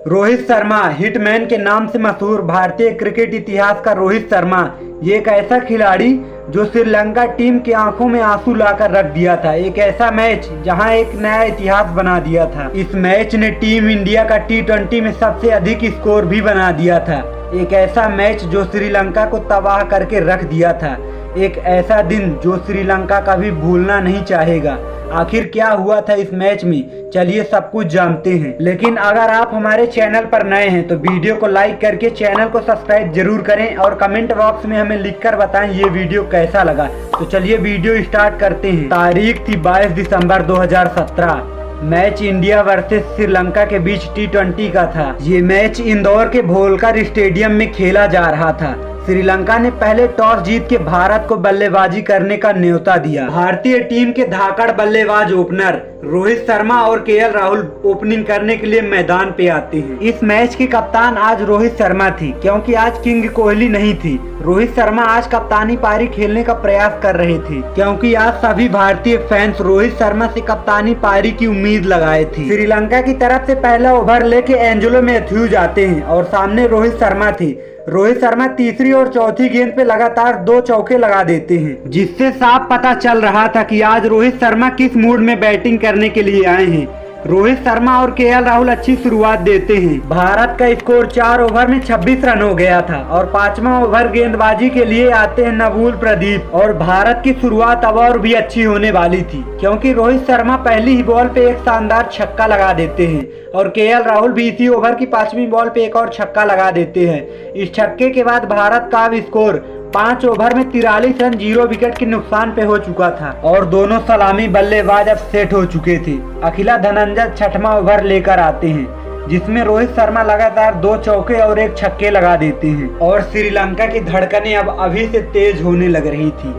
Rohit Sharma hitman के नाम से मशहूर भारतीय क्रिकेट इतिहास का रोहित शर्मा ये एक ऐसा खिलाड़ी जो श्रीलंका टीम की आंखों में आंसू लाकर रख दिया था। एक ऐसा मैच जहां एक नया इतिहास बना दिया था। इस मैच ने टीम इंडिया का T20 में सबसे अधिक स्कोर भी बना दिया था। एक ऐसा मैच जो श्रीलंका को तबाह करके रख दिया था। एक ऐसा दिन जो श्रीलंका कभी भूलना नहीं चाहेगा। आखिर क्या हुआ था इस मैच में, चलिए सब कुछ जानते हैं। लेकिन अगर आप हमारे चैनल पर नए हैं तो वीडियो को लाइक करके चैनल को सब्सक्राइब जरूर करें और कमेंट बॉक्स में हमें लिखकर बताएं ये वीडियो कैसा लगा। तो चलिए वीडियो स्टार्ट करते हैं। तारीख थी 22 दिसंबर 2017। मैच इंडिया वर्सेस श्रीलंका के बीच T20 का था। ये मैच इंदौर के भोलकर स्टेडियम में खेला जा रहा था। श्रीलंका ने पहले टॉस जीत के भारत को बल्लेबाजी करने का न्योता दिया। भारतीय टीम के धाकड़ बल्लेबाज ओपनर रोहित शर्मा और KL राहुल ओपनिंग करने के लिए मैदान पे आते हैं। इस मैच की कप्तान आज रोहित शर्मा थी, क्योंकि आज किंग कोहली नहीं थी। रोहित शर्मा आज कप्तानी पारी खेलने का प्रयास कर रहे थे, क्योंकि आज सभी भारतीय फैंस रोहित शर्मा से कप्तानी पारी की उम्मीद लगाए थे। श्रीलंका की तरफ से पहला ओवर लेके एंजेलो मैथ्यूज आते हैं और सामने रोहित शर्मा थे। रोहित शर्मा तीसरी और चौथी गेंद पे लगातार 2 चौके लगा देते हैं, जिससे साफ पता चल रहा था कि आज रोहित शर्मा किस मूड में बैटिंग करने के लिए आए हैं। रोहित शर्मा और KL राहुल अच्छी शुरुआत देते हैं। भारत का स्कोर 4 ओवर में 26 रन हो गया था और 5वां ओवर गेंदबाजी के लिए आते हैं नवुल प्रदीप। और भारत की शुरुआत अब और भी अच्छी होने वाली थी, क्योंकि रोहित शर्मा पहली ही बॉल पे एक शानदार छक्का लगा देते हैं और KL राहुल भी इसी ओवर की 5वीं बॉल पे एक और छक्का लगा देते हैं। इस छक्के के बाद भारत का अब स्कोर 5 ओवर में 43 रन 0 विकेट के नुकसान पे हो चुका था और दोनों सलामी बल्लेबाज अब सेट हो चुके थे। अखिला धनंजय 6वां ओवर लेकर आते हैं, जिसमें रोहित शर्मा लगातार 2 चौके और 1 छक्के लगा देते हैं और श्रीलंका की धड़कनें अब अभी से तेज होने लग रही थी।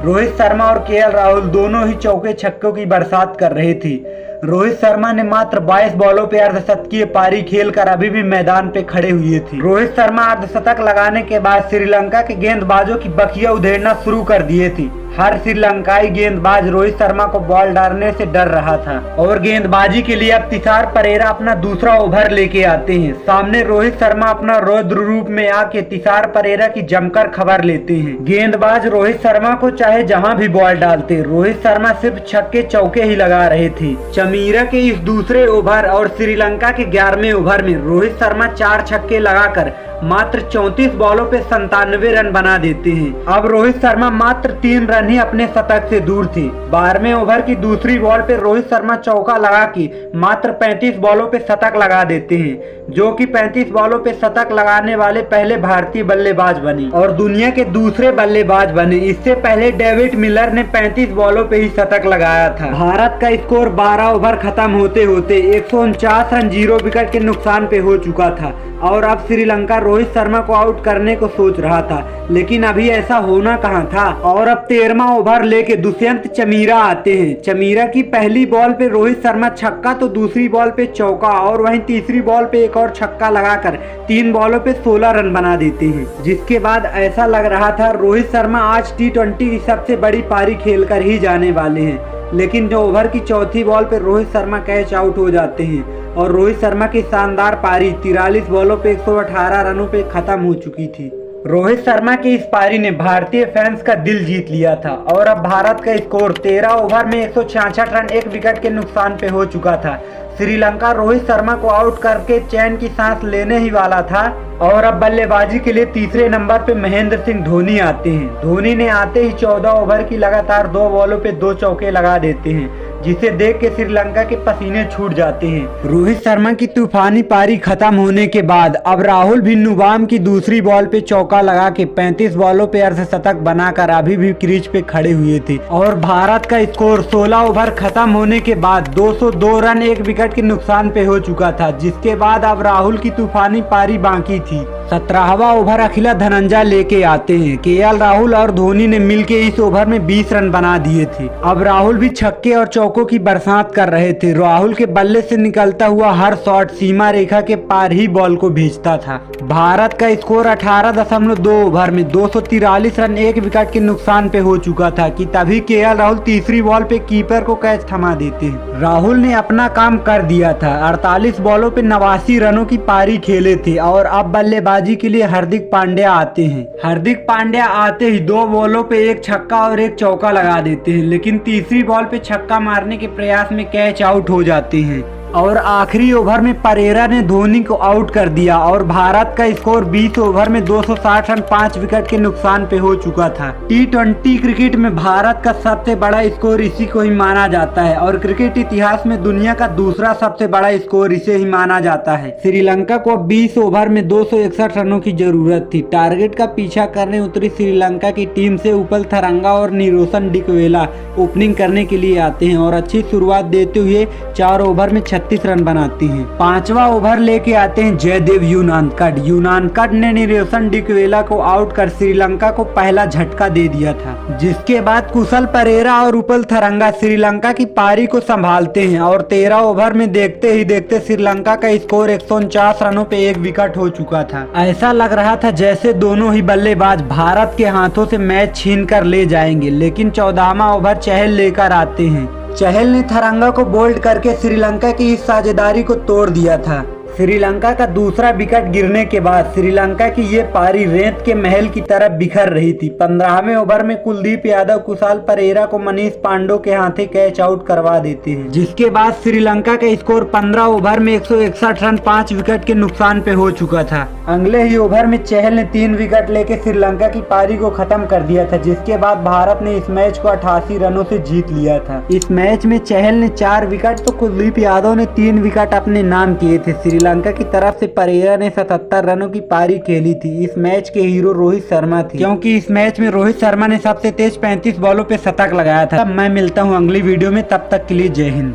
रोहित शर्मा और KL राहुल दोनों ही चौके छक्कों की बरसात कर रहे थे। रोहित शर्मा ने मात्र 22 बॉलों पे अर्धशतकीय पारी खेलकर अभी भी मैदान पे खड़े हुए थे। रोहित शर्मा अर्धशतक लगाने के बाद श्रीलंका के गेंदबाजों की बखिया उधेड़ना शुरू कर दिए थे। हर श्रीलंकाई गेंदबाज रोहित शर्मा को बॉल डालने से डर रहा था और गेंदबाजी के लिए अब तिसार परेरा अपना दूसरा ओवर लेके आते हैं। सामने रोहित शर्मा अपना रौद्र रूप में आके तिसार परेरा की जमकर खबर लेते हैं। गेंदबाज रोहित शर्मा को चाहे जहां भी बॉल डालते, रोहित शर्मा सिर्फ छक्के चौके ही लगा रहे थे। चमीरा के इस दूसरे ओवर और श्रीलंका के 11वें ओवर में रोहित शर्मा 4 छक्के लगाकर मात्र 34 बॉलों पे 97 रन बना देते हैं। अब रोहित शर्मा मात्र 3 रन ही अपने शतक से दूर थे। 12वें ओवर की दूसरी बॉल पे रोहित शर्मा चौका लगा के मात्र 35 बॉलों पे शतक लगा देते हैं, जो कि 35 बॉलों पे शतक लगाने वाले पहले भारतीय बल्लेबाज बने और दुनिया के दूसरे बल्लेबाज बने। इससे पहले डेविड मिलर ने 35 बॉलों पे ही शतक लगाया था। भारत का स्कोर 12 ओवर खत्म होते होते 149 रन 0 विकेट के नुकसान पे हो चुका था और अब श्रीलंका रोहित शर्मा को आउट करने को सोच रहा था, लेकिन अभी ऐसा होना कहां था। और अब 13वां ओवर लेके दुष्यंत चमीरा आते हैं। चमीरा की पहली बॉल पे रोहित शर्मा छक्का तो दूसरी बॉल पे चौका और वहीं तीसरी बॉल पे एक और छक्का लगाकर 3 बॉलों पे 16 रन बना देते हैं, जिसके बाद ऐसा लग रहा था रोहित शर्मा आज T20 की सबसे बड़ी पारी खेलकर ही जाने वाले हैं। लेकिन जो ओवर की चौथी बॉल पे रोहित शर्मा कैच आउट हो जाते हैं और रोहित शर्मा की शानदार पारी 43 बॉलों पे 118 रनों पे खत्म हो चुकी थी। रोहित शर्मा की इस पारी ने भारतीय फैंस का दिल जीत लिया था और अब भारत का स्कोर 13 ओवर में 166 रन 1 विकेट के नुकसान पे हो चुका था। श्रीलंका रोहित शर्मा को आउट करके चैन की सांस लेने ही वाला था और अब बल्लेबाजी के लिए तीसरे नंबर पे महेंद्र सिंह धोनी आते हैं। धोनी ने आते ही 14 ओवर की लगातार 2 बॉलों पे 2 चौके लगा देते हैं, जिसे देख के श्रीलंका के पसीने छूट जाते हैं। रोहित शर्मा की तूफानी पारी खत्म होने के बाद अब राहुल भी नुबाम की दूसरी बॉल पे चौका लगा के 35 बॉलों पे अर्धशतक बनाकर अभी भी क्रीज पे खड़े हुए थे और भारत का स्कोर 16 ओवर खत्म होने के बाद 202 रन 1 विकेट के नुकसान पे हो चुका था, जिसके बाद अब राहुल की तूफानी पारी बाकी थी। 17वां ओवर अखिला धनंजय लेके आते हैं। केएल राहुल और धोनी ने मिलके इस ओवर में 20 रन बना दिए थे। अब राहुल भी छक्के और चौकों की बरसात कर रहे थे। राहुल के बल्ले से निकलता हुआ हर शॉट सीमा रेखा के पार ही बॉल को भेजता था। भारत का स्कोर 18.2 ओवर में 243 रन 1 विकेट के नुकसान पे हो चुका था कि तभी केएल राहुल तीसरी बॉल पे कीपर को कैच थमा देते हैं। राहुल ने अपना काम कर दिया था। 48 बॉलों पे 89 रनों की पारी खेले थे और अब बल्लेबाजी के लिए हार्दिक पांड्या आते हैं। हार्दिक पांड्या आते ही 2 बॉलों पे 1 छक्का और 1 चौका लगा देते हैं, लेकिन तीसरी बॉल पे छक्का मारने के प्रयास में कैच आउट हो जाते हैं और आखिरी ओवर में परेरा ने धोनी को आउट कर दिया और भारत का स्कोर 20 ओवर में 260 रन 5 विकेट के नुकसान पे हो चुका था। T20 क्रिकेट में भारत का सबसे बड़ा स्कोर इसी को ही माना जाता है और क्रिकेट इतिहास में दुनिया का दूसरा सबसे बड़ा स्कोर इसे ही माना जाता है। श्रीलंका को 20 ओवर में 261 रनों की जरूरत थी। टारगेट का पीछा करने उतरी श्रीलंका की टीम से उपल थरंगा और निरोशन डिकवेला ओपनिंग करने के लिए आते हैं और अच्छी शुरुआत देते हुए 4 ओवर में 36 रन बनाती हैं। 5वां ओवर लेके आते हैं जयदेव यूनानकड। यूनानकड ने निरोशन डिकवेला को आउट कर श्रीलंका को पहला झटका दे दिया था, जिसके बाद कुशल परेरा और उपल थरंगा श्रीलंका की पारी को संभालते हैं और 13 ओवर में देखते ही देखते श्रीलंका का स्कोर 149 रनों पे 1 विकेट हो चुका था। ऐसा लग रहा था जैसे दोनों ही बल्लेबाज भारत के हाथों से मैच छीन कर ले जाएंगे, लेकिन 14वां ओवर चहल लेकर आते हैं। चहल ने थरंगा को बोल्ड करके श्रीलंका की इस साझेदारी को तोड़ दिया था। श्रीलंका का दूसरा विकेट गिरने के बाद श्रीलंका की ये पारी रेत के महल की तरफ बिखर रही थी। 15वें ओवर में कुलदीप यादव कुशाल परेरा को मनीष पांडे के हाथे कैच आउट करवा देते हैं, जिसके बाद श्रीलंका का स्कोर 15 ओवर में 161 रन 5 विकेट के नुकसान पे हो चुका था। अगले ही ओवर में चहल ने 3 विकेट लेके श्रीलंका की पारी को खत्म कर दिया था, जिसके बाद भारत ने इस मैच को 88 रनों से जीत लिया था। इस मैच में चहल ने 4 विकेट तो कुलदीप यादव ने 3 विकेट अपने नाम किए थे। श्रीलंका की तरफ से परेरा ने 77 रनों की पारी खेली थी। इस मैच के हीरो रोहित शर्मा थे, क्योंकि इस मैच में रोहित शर्मा ने सबसे तेज 35 बॉलों पे शतक लगाया था। मैं मिलता हूँ अगली वीडियो में, तब तक के लिए जय हिंद।